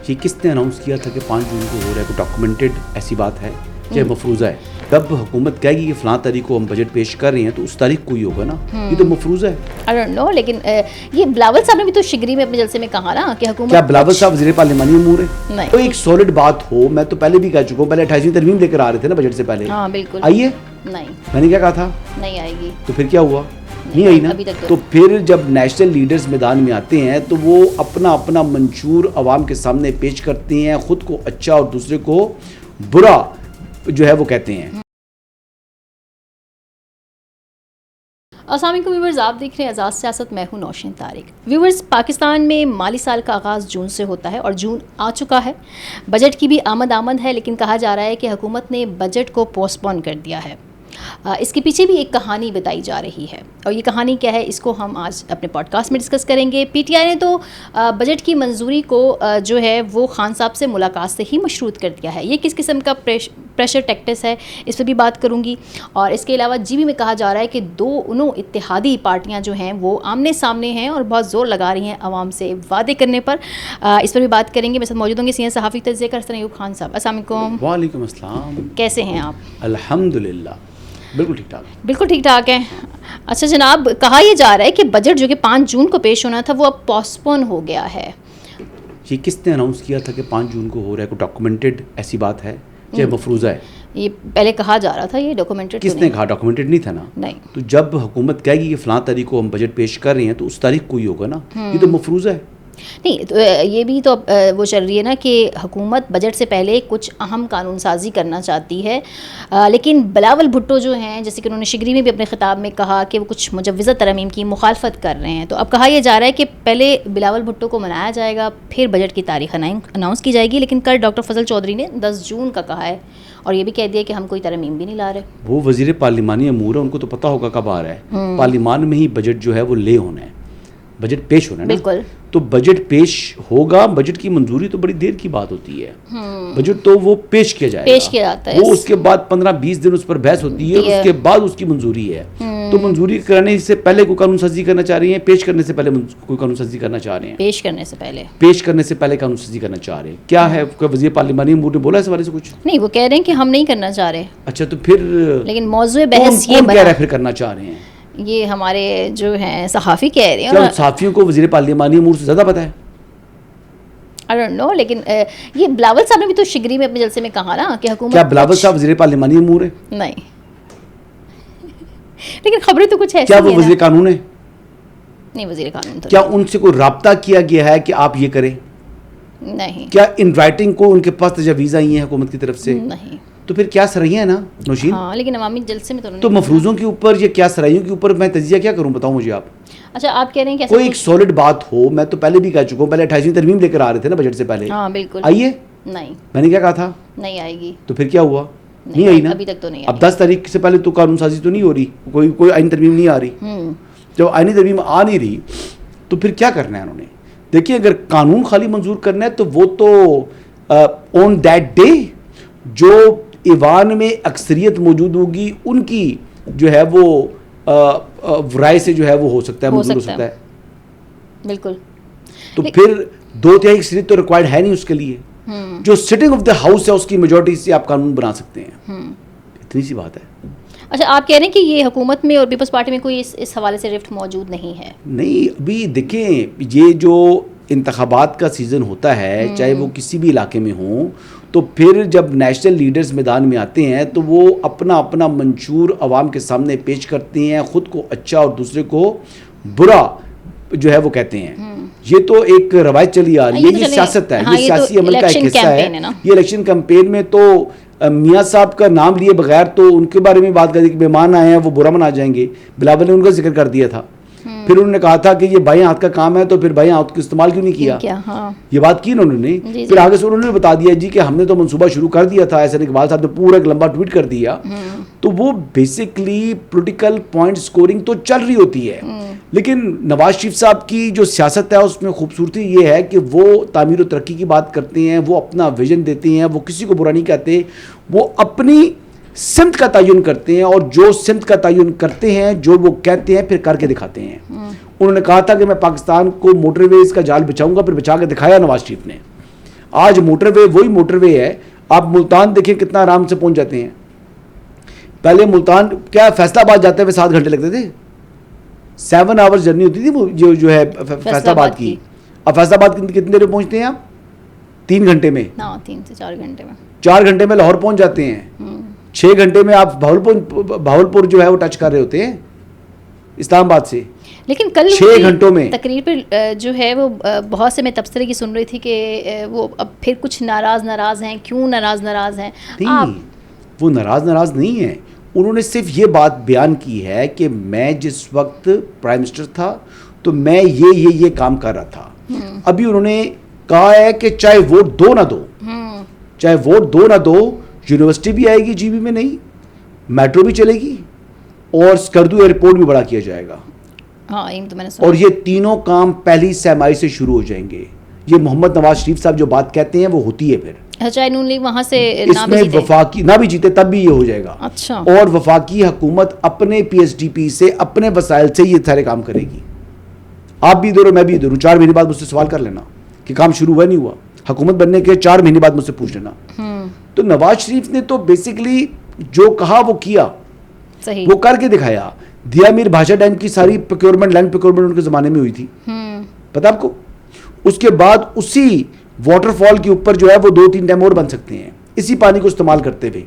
یہ کس نے اناؤنس کیا تھا کہ 5 جون کو ہو رہا ہے؟ کوئی ڈاکومنٹڈ ایسی بات ہے چاہے مفروضہ ہے؟ جب حکومت کہے گی کہ فلاں تاریخ کو ہم بجٹ پیش کر رہے ہیں تو اس تاریخ کو ہی ہوگا نا، یہ تو مفروضہ ہے. I don't know، لیکن یہ بلاول صاحب نے بھی تو شگری میں اپنے جلسے میں کہا نا کہ حکومت، کیا بلاول صاحب وزیر پارلیمانی امور ہے؟ نہیں، کوئی ایک سالڈ بات ہو. میں تو پہلے بھی کہہ چکا ہوں، پہلے 28ویں ترمیم لے کر آ رہے تھے نا بجٹ سے پہلے. ہاں بالکل آئیے، نہیں، میں نے کیا کہا تھا؟ نہیں آئے گی. تو پھر کیا ہوا؟ نہیں آئی نا. تو پھر جب نیشنل لیڈرز میدان میں آتے ہیں تو وہ اپنا اپنا منشور عوام کے سامنے پیش کرتے ہیں، خود کو اچھا اور دوسرے کو برا جو ہے وہ کہتے ہیں. السلام علیکم ویورز، آپ دیکھ رہے ہیں آزاد سیاست، میں ہوں نوشین طارق. ویورز، پاکستان میں مالی سال کا آغاز جون سے ہوتا ہے اور جون آ چکا ہے. بجٹ کی بھی آمد ہے، لیکن کہا جا رہا ہے کہ حکومت نے بجٹ کو پوسٹ پون کر دیا ہے. اس کے پیچھے بھی ایک کہانی بتائی جا رہی ہے، اور یہ کہانی کیا ہے اس کو ہم آج اپنے پوڈ کاسٹ میں ڈسکس کریں گے. پی ٹی آئی نے تو بجٹ کی منظوری کو جو ہے وہ خان صاحب سے ملاقات سے ہی مشروط کر دیا ہے. یہ کس قسم کا پریشر ٹیکٹس ہے، اس پہ بھی بات کروں گی. اور اس کے علاوہ جی بی میں کہا جا رہا ہے کہ دونوں اتحادی پارٹیاں جو ہیں وہ آمنے سامنے ہیں اور بہت زور لگا رہی ہیں عوام سے وعدے کرنے پر. اس پر بھی بات کریں گے. میرے ساتھ موجود ہوں گے سینئر صحافی تجزیہ کار حسن ایوب خان صاحب. السلام علیکم. وعلیکم السلام. کیسے ہیں آپ؟ الحمدللہ بالکل ٹھیک ٹھاک. بالکل ٹھیک ٹھاک ہے. اچھا جناب، کہا یہ جا رہا ہے کہ بجٹ جو کہ 5 جون کو پیش ہونا تھا وہ اب پوسٹ پون ہو گیا ہے. یہ کس نے اناؤنس کیا تھا کہ 5 جون کو ہو رہا ہے؟ کوئی ڈاکومنٹڈ ایسی بات ہے چاہے مفروضہ ہے؟ یہ پہلے کہا جا رہا تھا، یہ ڈاکومنٹڈ کس نے کہا؟ ڈاکومنٹڈ نہیں تھا نا. نہیں. تو جب حکومت کہے گی کہ فلاں تاریخ کو ہم بجٹ پیش کر رہے ہیں تو اس تاریخ کو ہی ہوگا نا، یہ تو مفروضہ ہے. نہیں، تو یہ بھی تو وہ چل رہی ہے نا کہ حکومت بجٹ سے پہلے کچھ اہم قانون سازی کرنا چاہتی ہے، لیکن بلاول بھٹو جو ہیں، جیسے کہ انہوں نے شگری میں بھی اپنے خطاب میں کہا کہ وہ کچھ مجوزہ ترامیم کی مخالفت کر رہے ہیں. تو اب کہا یہ جا رہا ہے کہ پہلے بلاول بھٹو کو منایا جائے گا، پھر بجٹ کی تاریخ اناؤنس کی جائے گی. لیکن کل ڈاکٹر فضل چودھری نے 10 جون کا کہا ہے، اور یہ بھی کہہ دیا کہ ہم کوئی ترمیم بھی نہیں لا رہے. وہ وزیر پارلیمانی امور ہے، ان کو تو پتہ ہوگا کب آ رہا ہے. پارلیمان میں ہی بجٹ جو ہے وہ لے ہونا ہے، بجٹ پیش ہونا ہے. بالکل. تو بجٹ پیش ہوگا. بجٹ کی منظوری تو بڑی دیر کی بات ہوتی ہے. بجٹ تو وہ پیش کیا جائے گا، پیش کیا جاتا ہے، وہ اس کے بعد 15-20 دن اس پر بحث ہوتی ہے، اس کے بعد اس کی منظوری ہے. تو منظوری کرنے سے پہلے کوئی قانون سازی کرنا چاہ رہی ہیں، پیش کرنے سے پہلے کوئی قانون سازی کرنا چاہ رہے ہیں. پیش کرنے سے پہلے قانون سازی کرنا چاہ رہے ہیں. کیا ہے وزیر پارلیمانی امور نے بولا اس حوالے سے کچھ؟ نہیں، وہ کہہ رہے ہیں کہ ہم نہیں کرنا چاہ رہے. اچھا، تو پھر لیکن موضوع بحث یہ کون کہہ رہا ہے پھر کرنا چاہ رہے ہیں؟ یہ ہمارے جو ہیں صحافی کہہ رہے ہیں. کیا صحافیوں کو وزیر پارلیمانی امور سے زیادہ پتہ ہے؟ I don't know، لیکن یہ بلاول صاحب نے بھی تو شگری میں اپنے جلسے میں کہا نا کہ حکومت، کیا بلاول صاحب وزیر پارلیمانی امور ہے؟ نہیں، لیکن خبریں تو کچھ ایسی ہیں. کیا وہ وزیر قانون ہے؟ نہیں، وزیر قانون تو کیا ان سے کوئی رابطہ کیا گیا ہے کہ آپ یہ کریں؟ نہیں. کیا ان رائٹنگ کو ان کے پاس تجاویز آئی ہیں حکومت کی طرف سے؟ نہیں. تو پھر کیا سرائیاں ہیں نا نوشین. ہاں، لیکن عوامی جلسے میں تو مفروضوں کے اوپر یا کیا سرائیوں کے اوپر میں تجزیہ کیا کروں؟ بتاؤ مجھے آپ. اچھا، آپ کہہ رہے ہیں کہ کوئی ایک سالڈ بات ہو. میں تو پہلے بھی کہہ چکا ہوں، پہلے 28ویں ترمیم لے کر آ رہے تھے نا بجٹ سے پہلے. ہاں بالکل. آئیے. نہیں. میں نے کیا کہا تھا؟ نہیں آئے گی. تو پھر کیا ہوا؟ نہیں آئی نا. ابھی تک تو نہیں. اب 10 تاریخ سے پہلے تو قانون سازی تو نہیں ہو رہی، کوئی آئین ترمیم نہیں آ رہی. جب آئینی ترمیم آ نہیں رہی تو پھر کیا کرنا ہے انہوں نے؟ دیکھیں، اگر قانون خالی منظور کرنا ہے تو وہ تو آن دیٹ ڈے جو ایوان میں اکثریت موجود ہوگی ان کی جو ہے وہ رائے سے جو ہے وہ ہو سکتا ہے، منظور ہو سکتا ہے. بالکل. تو پھر 2/3 اکثریت تو ریکوائرڈ ہے نہیں اس کے لیے. جو سٹنگ آف دا ہاؤس ہے اس کی میجورٹی سے آپ قانون بنا سکتے ہیں. اتنی سی بات ہے. اچھا، آپ کہہ رہے ہیں کہ یہ حکومت میں اور پیپلز پارٹی میں کوئی اس حوالے سے رفٹ موجود نہیں ہے؟ نہیں، ابھی دیکھیں، یہ جو انتخابات کا سیزن ہوتا ہے چاہے وہ کسی بھی علاقے میں ہوں، تو پھر جب نیشنل لیڈرز میدان میں آتے ہیں تو وہ اپنا اپنا منشور عوام کے سامنے پیش کرتے ہیں، خود کو اچھا اور دوسرے کو برا جو ہے وہ کہتے ہیں. یہ تو ایک روایت چلی آ رہی ہے، یہ سیاست ہے، یہ سیاسی عمل کا ایک حصہ ہے. یہ الیکشن کیمپین میں تو میاں صاحب کا نام لیے بغیر تو ان کے بارے میں بات کر دی کہ مہمان آئے ہیں وہ برا منا جائیں گے. بلاول نے ان کا ذکر کر دیا تھا. پھر انہوں نے کہا تھا کہ یہ بائیں ہاتھ کا کام ہے تو پھر بائیں ہاتھ کو استعمال کیوں نہیں کیا؟ یہ بات کی انہوں نے. پھر آگے سے انہوں نے بتا دیا جی کہ ہم نے تو منصوبہ شروع کر دیا تھا. احسن اقبال صاحب نے پورا ایک لمبا ٹویٹ کر دیا. تو وہ بیسکلی پولیٹیکل پوائنٹ سکورنگ تو چل رہی ہوتی ہے، لیکن نواز شریف صاحب کی جو سیاست ہے اس میں خوبصورتی یہ ہے کہ وہ تعمیر و ترقی کی بات کرتے ہیں، وہ اپنا ویژن دیتے ہیں، وہ کسی کو برا نہیں کہتے، وہ اپنی سمت کا تعین کرتے ہیں، اور جو سمت کا تعین کرتے ہیں، جو وہ کہتے ہیں، پھر کر کے دکھاتے ہیں. انہوں نے کہا تھا کہ میں پاکستان کو موٹر ویز کا جال بچاؤں گا، پھر بچا کے دکھایا نواز شریف نے. آج موٹر وے وہی موٹر وے ہے. آپ ملتان دیکھیں کتنا آرام سے پہنچ جاتے ہیں. پہلے ملتان کیا فیصل آباد جاتے ہوئے 7 گھنٹے لگتے تھے, 7 آورز جرنی ہوتی تھی وہ جو ہے فیصل آباد کی. اب فیصل آباد کتنی دیر میں پہنچتے ہیں آپ؟ 3 گھنٹے میں. 3 سے 4 گھنٹے میں. 4 گھنٹے میں لاہور پہنچ جاتے ہیں. 6 گھنٹے میں آپ بھاولپور جو ہے وہ ٹچ کر رہے ہوتے ہیں اسلام آباد سے. لیکن کل 6 گھنٹوں میں تقریر پہ جو ہے وہ بہت سے میں تبصرے کی سن رہی تھی کہ وہ اب پھر کچھ ناراض ہیں. کیوں ناراض ہیں؟ نہیں, وہ ناراض نہیں ہیں. انہوں نے صرف یہ بات بیان کی ہے کہ میں جس وقت پرائم منسٹر تھا تو میں یہ کام کر رہا تھا. ابھی انہوں نے کہا ہے کہ چاہے ووٹ دو نہ دو یونیورسٹی بھی آئے گی جی بی میں, نہیں میٹرو بھی چلے گی اور اسکردو ایئرپورٹ بھی بڑا کیا جائے گا. اور یہ تینوں کام پہلی سہمائی سے شروع ہو جائیں گے. یہ محمد نواز شریف صاحب جو بات کہتے ہیں وہ ہوتی ہے. پھر چاہے نون لیگ وہاں سے اس میں وفاقی نہ بھی جیتے تب بھی یہ ہو جائے گا. اچھا. اور وفاقی حکومت اپنے پی ایس ڈی پی سے اپنے وسائل سے یہ سارے کام کرے گی. آپ بھی ادھر ہو میں بھی ادھر ہوں. 4 مہینے بعد مجھ سے سوال کر لینا کہ کام شروع ہوا نہیں ہوا. حکومت بننے کے 4 مہینے بعد مجھ سے پوچھ لینا. تو نواز شریف نے تو بیسیکلی جو کہا وہ کیا, وہ کر کے دکھایا. دیا میر بھاشا ڈیم کی ساری پروکیورمنٹ لینڈ پروکیورمنٹ ان کے زمانے میں ہوئی تھی, پتہ آپ کو. اس کے بعد اسی واٹر فال کے اوپر جو ہے وہ 2-3 ڈیم اور بن سکتے ہیں اسی پانی کو استعمال کرتے ہوئے.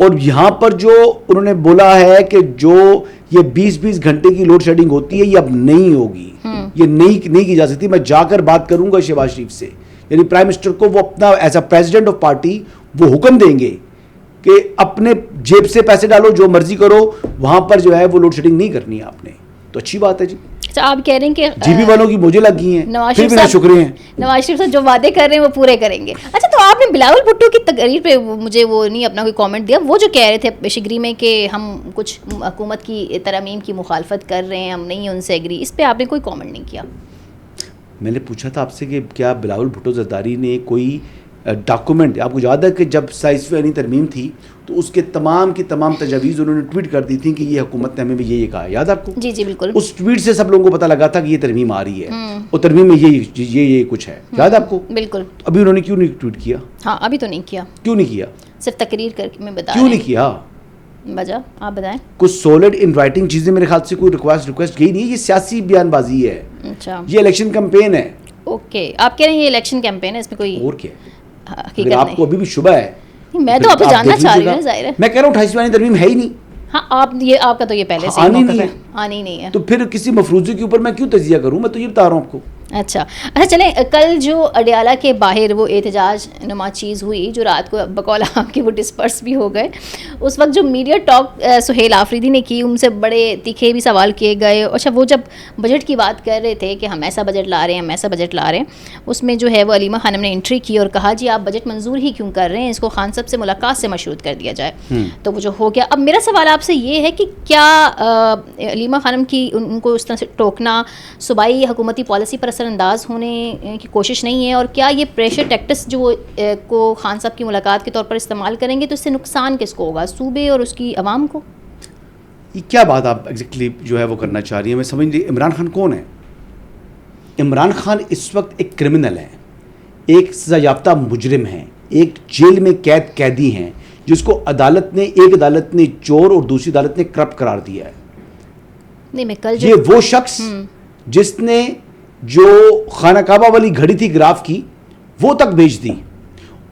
اور یہاں پر جو انہوں نے بولا ہے کہ جو یہ 20 گھنٹے کی لوڈ شیڈنگ ہوتی ہے یہ اب نہیں ہوگی, یہ نہیں کی جا سکتی. میں جا کر بات کروں گا شہباز شریف سے, یعنی پرائم منسٹر کو وہ اپنا as a president of party وہ حکم دیں گے کہ اپنے جیب سے پیسے ڈالو, جو مرضی کرو, وہاں پر جو ہے وہ لوڈ شیڈنگ نہیں کرنی ہے آپ نے. تو اچھی بات ہے جی. آپ کہہ رہے ہیں کہ جی بی والوں کی موجیں لگ گئی ہیں, پھر بھی شکریہ ہیں. نواز شریف صاحب جو وعدے کر رہے ہیں وہ پورے کریں گے. اچھا, تو آپ نے بلاول بھٹو کی تقریر پہ مجھے وہ نہیں اپنا کوئی کامنٹ دیا. وہ جو کہہ رہے تھے شگری میں کہ ہم کچھ حکومت کی ترامیم کی مخالفت کر رہے ہیں, ہم نہیں ان سے ایگری, اس پہ آپ نے کوئی کامنٹ نہیں کیا. میں نے پوچھا تھا آپ سے کہ کیا بلاول بھٹو زرداری نے کوئی ڈاکومنٹ, آپ کو یاد ہے کہ جب سائنسی آئینی ترمیم تھی تو اس کے تمام کی تمام تجاویز انہوں نے ٹویٹ کر دی تھی کہ یہ حکومت نے ہمیں بھی یہ کہا, یاد آپ کو؟ جی جی بالکل. اس ٹویٹ سے سب لوگوں کو پتہ لگا تھا کہ یہ ترمیم آ رہی ہے اور ترمیم میں یہ کچھ ہے, یاد آپ کو؟ بالکل. ابھی انہوں نے کیوں نہیں ٹویٹ کیا؟ ہاں ابھی تو نہیں کیا. کیوں نہیں کیا؟ صرف تقریر کر کے میں بتا. کیوں نہیں کیا وجہ آپ بتائیں. کچھ سولڈ ان رائٹنگ چیزیں میرے خیال سے کوئی ریکویسٹ گئی نہیں. یہ سیاسی بیان بازی ہے. اچھا, یہ الیکشن کمپین ہے. اوکے, آپ کہہ رہے ہیں یہ الیکشن کیمپین ہے, اس میں کوئی اور کیا ہے؟ آپ کو ابھی بھی شبہ ہے. میں تو آپ سے جاننا چاہ رہی ہوں, ظاہر ہے. میں کہہ رہا ہوں 28واں ترمیم ہے ہی نہیں. ہاں آپ کا تو یہ پہلے سے آنی نہیں ہے, آنی نہیں ہے. تو پھر کسی مفروضے کے اوپر میں کیوں تجزیہ کروں؟ میں تو یہ بتا رہا ہوں آپ کو. اچھا چلیں, کل جو اڈیالہ کے باہر وہ احتجاج نما چیز ہوئی جو رات کو بقول آپ کے وہ ڈسپرس بھی ہو گئے, اس وقت جو میڈیا ٹاک سہیل آفریدی نے کی, ان سے بڑے تیکھے بھی سوال کیے گئے. اچھا, وہ جب بجٹ کی بات کر رہے تھے کہ ہم ایسا بجٹ لا رہے ہیں, ہم ایسا بجٹ لا رہے ہیں, اس میں جو ہے وہ علیمہ خانم نے انٹری کی اور کہا جی آپ بجٹ منظور ہی کیوں کر رہے ہیں, اس کو خان صاحب سے ملاقات سے مشروط کر دیا جائے. تو وہ جو ہو گیا. اب میرا سوال آپ سے یہ ہے کہ کیا علیمہ خانم کی ان کو اس طرح سے ٹوکنا صوبائی حکومتی پالیسی پر اثر انداز ہونے کی کوشش نہیں ہے, اور کیا یہ پریشر ٹیکٹس جو کو خان صاحب کی ملاقات کے طور پر استعمال کریں گے تو اس سے نقصان کس کو ہوگا, صوبے اور اس کی عوام کو؟ یہ کیا بات آپ ایگزیکٹلی جو ہے وہ کرنا چاہ رہی ہیں؟ میں سمجھ نہیں. عمران خان کون ہے؟ عمران خان اس وقت ایک کرمنل ہے, ایک سزا یافتہ مجرم ہیں, ایک جیل میں قیدی ہیں جس کو ایک عدالت نے چور اور دوسری عدالت نے کرپٹ قرار دیا ہے. نہیں, میں کل یہ وہ شخص جس نے جو خانہ کعبہ والی گھڑی تھی گراف کی وہ تک بیچ دی,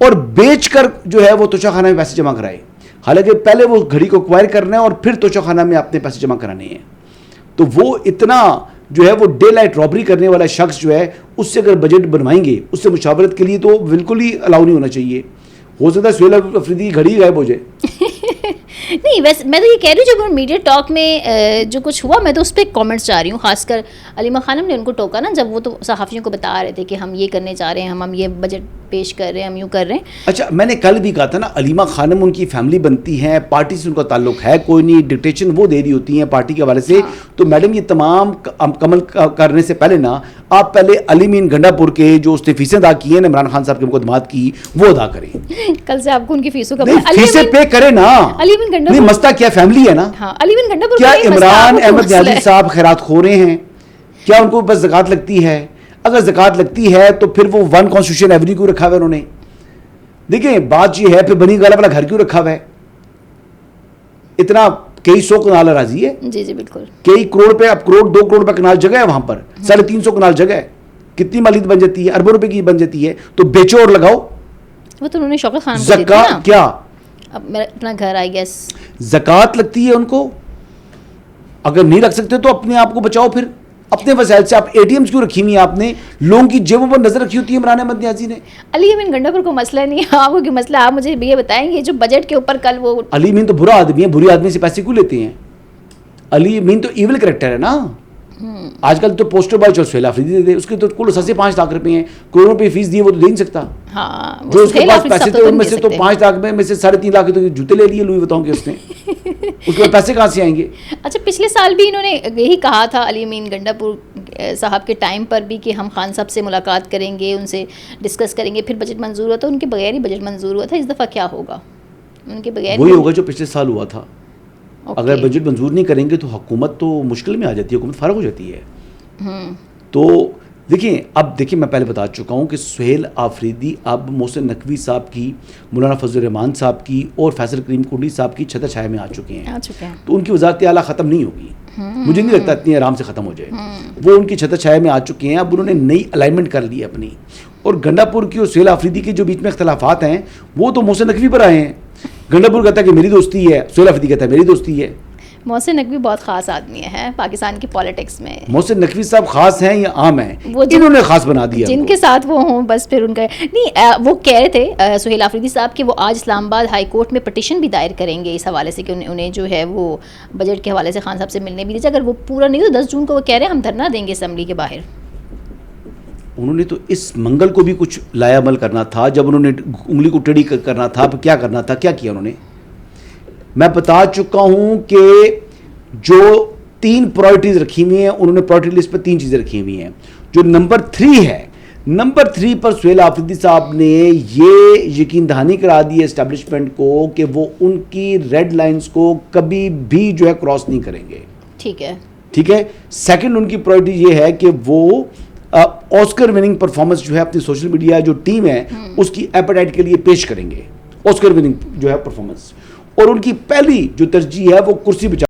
اور بیچ کر جو ہے وہ توشہ خانہ میں پیسے جمع کرائے. حالانکہ پہلے وہ گھڑی کو ایکوائر کرنا ہے اور پھر توشہ خانہ میں اپنے پیسے جمع کرانے ہیں. تو وہ اتنا جو ہے وہ ڈے لائٹ رابری کرنے والا شخص جو ہے, اس سے اگر بجٹ بنوائیں گے اس سے مشاورت کے لیے تو بالکل ہی الاؤ نہیں ہونا چاہیے. ہو سکتا ہے سہیل آفریدی کی گھڑی غائب ہو جائے. نہیں, ویسے میں تو یہ کہہ رہی ہوں جب میڈیا ٹاک میں جو کچھ ہوا میں تو اس پہ کامنٹس چاہ رہی ہوں. خاص کر علیمہ خانم نے ان کو ٹوکا نا, جب وہ تو صحافیوں کو بتا رہے تھے کہ ہم یہ کرنے چاہ رہے ہیں, ہم یہ بجٹ پیش کر رہے ہیں, ہم یوں کر رہے ہیں. اچھا, میں نے کل بھی کہا تھا نا, علیمہ خانم ان کی فیملی بنتی ہیں, پارٹی سے ان کا تعلق ہے کوئی نہیں, ڈکٹیشن وہ دے رہی ہوتی ہیں پارٹی کے حوالے سے. تو میڈم یہ تمام عمل کرنے سے پہلے نا آپ پہلے علی مین گنڈا پور کے جو اس نے فیسیں ادا کی ہیں عمران خان صاحب کے مقدمات کی وہ ادا کریں. کل سے آپ کو ان کی فیسوں کا فیسیں پے کریں نا. علی مین گنڈا نہیں, مسئلہ کیا فیملی ہے نا. علی مین گنڈا پور کیا عمران احمد نیازی صاحب خیرات خورے ہیں؟ کیا ان کو بس زکوٰۃ لگتی ہے؟ اگر زکوٰۃ لگتی ہے تو پھر وہ 1 کانسٹیٹیوشن ایونیو کیوں رکھا ہوا ہے انہوں نے؟ دیکھیں بات یہ ہے پھر بنی گالا والا گھر کیوں رکھا ہوا ہے؟ اتنا کئی 100 کنال اراضی ہے. جی جی بالکل. کئی کروڑ پہ، اب کروڑ 2 کروڑ روپے کنال جگہ ہے وہاں پر، 350 کنال جگہ ہے. کتنی مالیت بن جاتی ہے؟ اربوں روپے کی بن جاتی ہے. تو بیچو اور لگاؤ. وہ تو انہوں نے شوکت خان کو دیتے نا. کیا اب میرا اپنا گھر آئی گیس زکوٰۃ لگتی ہے ان کو. اگر نہیں رکھ سکتے تو اپنے آپ کو بچاؤ. پھر اپنے وسائل سے. آپ اے ٹی ایمز کیوں رکھی ہوئی ہیں آپ نے؟ لوگوں کی جیبوں پر نظر رکھی ہوتی ہے عمران احمد نیازی نے. علی امین گنڈاپور کو مسئلہ نہیں ہے، آپ کو کیا مسئلہ؟ آپ مجھے یہ بتائیں گے جو بجٹ کے اوپر کل وہ علی امین تو برا آدمی ہے، بری آدمی سے پیسے کیوں لیتے ہیں؟ علی امین تو ایول کریکٹر ہے نا. آج کل تو پوسٹر بوائے جو سہیل آفریدی دے دے، اس کے تو کل سے 5 لاکھ روپے ہیں، کروڑوں روپے فیس دیے، وہ تو دے نہیں سکتا. ہاں جو اس کے پاس پیسے تھے ان میں سے تو 5 لاکھ میں سے 3.5 لاکھ تو جوتے لے لیے لوئی ویتون کے اس نے. اس کے پیسے کہاں سے آئیں گے؟ اچھا پچھلے سال بھی انہوں نے یہی کہا تھا علی امین گنڈاپور صاحب کے ٹائم پر بھی کہ ہم خان صاحب سے ملاقات کریں گے، ان سے ڈسکس کریں گے، پھر بجٹ منظور ہوا تھا. ان کے بغیر ہی بجٹ منظور ہوا تھا. اس دفعہ کیا ہوگا؟ ان کے بغیر وہی ہوگا جو پچھلے سال ہوا تھا. اگر بجٹ منظور نہیں کریں گے تو حکومت تو مشکل میں آ جاتی ہے، حکومت فارغ ہو جاتی ہے. تو دیکھیں میں پہلے بتا چکا ہوں کہ سہیل آفریدی اب محسن نقوی صاحب کی، مولانا فضل الرحمان صاحب کی اور فیصل کریم کنڈی صاحب کی چھتر چھائے میں آ چکے ہیں. تو ان کی وزارت اعلیٰ ختم نہیں ہوگی، مجھے نہیں لگتا اتنی آرام سے ختم ہو جائے. وہ ان کی چھتر چھائے میں آ چکے ہیں. اب انہوں نے نئی الائنمنٹ کر لی اپنی. اور گنڈاپور کی اور سہیل آفریدی کے جو بیچ میں اختلافات ہیں وہ تو محسن نقوی پر آئے ہیں. گنڈاپور کہتا ہے کہ میری دوستی ہے، سہیل آفریدی کہتا ہے میری دوستی ہے. محسن نقوی بہت خاص آدمی ہے پاکستان کی پالیٹکس میں. محسن نقوی صاحب خاص ہیں یا عام ہیں؟ انہوں نے خاص بنا دیا. جن کے ساتھ وہ ہوں بس پھر ان کا نہیں. وہ کہہ رہے تھے سہیل آفریدی صاحب کہ وہ آج اسلام آباد ہائی کورٹ میں پٹیشن بھی دائر کریں گے اس حوالے سے کہ انہیں جو ہے وہ بجٹ کے حوالے سے خان صاحب سے ملنے بھی دیجیے. اگر وہ پورا نہیں تو 10 جون کو وہ کہہ رہے ہیں ہم دھرنا دیں گے اسمبلی کے باہر. انہوں نے تو اس منگل کو بھی کچھ لایا عمل کرنا تھا جب انہوں نے انگلی کو ٹیڑھی کرنا تھا. کیا کرنا تھا؟ کیا کیا انہوں نے؟ میں بتا چکا ہوں کہ جو 3 پرائرٹیز رکھی ہوئی ہیں انہوں نے پرائرٹی لسٹ پہ 3 چیزیں رکھی ہوئی ہیں. جو نمبر 3 ہے، نمبر 3 پر سہیل آفریدی صاحب نے یہ یقین دہانی کرا دی ہے اسٹیبلشمنٹ کو کہ وہ ان کی ریڈ لائنز کو کبھی بھی جو ہے کراس نہیں کریں گے. ٹھیک ہے. سیکنڈ ان کی پرائرٹی یہ ہے کہ وہ آسکر وننگ پرفارمنس جو ہے اپنی سوشل میڈیا جو ٹیم ہے اس کی ایپیٹائٹ کے لیے پیش کریں گے. آسکر وننگ جو ہے پرفارمنس. اور ان کی پہلی جو ترجیح ہے وہ کرسی بچا